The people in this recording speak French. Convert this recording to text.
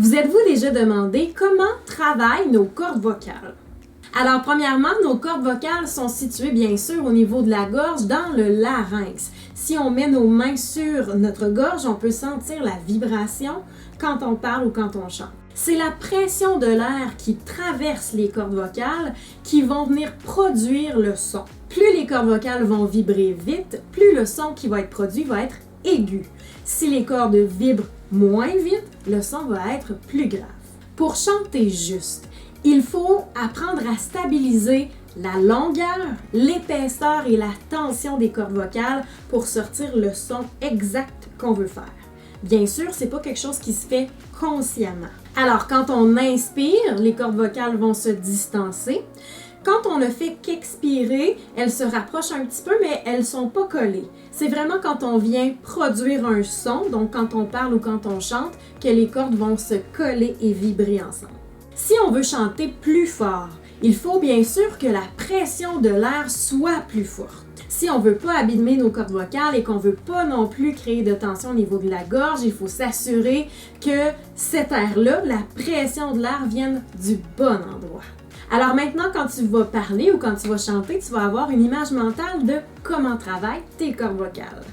Vous êtes-vous déjà demandé comment travaillent nos cordes vocales? Alors, premièrement, nos cordes vocales sont situées bien sûr au niveau de la gorge, dans le larynx. Si on met nos mains sur notre gorge, on peut sentir la vibration quand on parle ou quand on chante. C'est la pression de l'air qui traverse les cordes vocales qui vont venir produire le son. Plus les cordes vocales vont vibrer vite, plus le son qui va être produit va être aigu. Si les cordes vibrent moins vite, le son va être plus grave. Pour chanter juste, il faut apprendre à stabiliser la longueur, l'épaisseur et la tension des cordes vocales pour sortir le son exact qu'on veut faire. Bien sûr, c'est pas quelque chose qui se fait consciemment. Alors, quand on inspire, les cordes vocales vont se distancer. Quand on ne fait qu'expirer, elles se rapprochent un petit peu, mais elles ne sont pas collées. C'est vraiment quand on vient produire un son, donc quand on parle ou quand on chante, que les cordes vont se coller et vibrer ensemble. Si on veut chanter plus fort, il faut bien sûr que la pression de l'air soit plus forte. Si on ne veut pas abîmer nos cordes vocales et qu'on ne veut pas non plus créer de tension au niveau de la gorge, il faut s'assurer que cet air-là, la pression de l'air, vienne du bon endroit. Alors maintenant, quand tu vas parler ou quand tu vas chanter, tu vas avoir une image mentale de comment travaillent tes cordes vocales.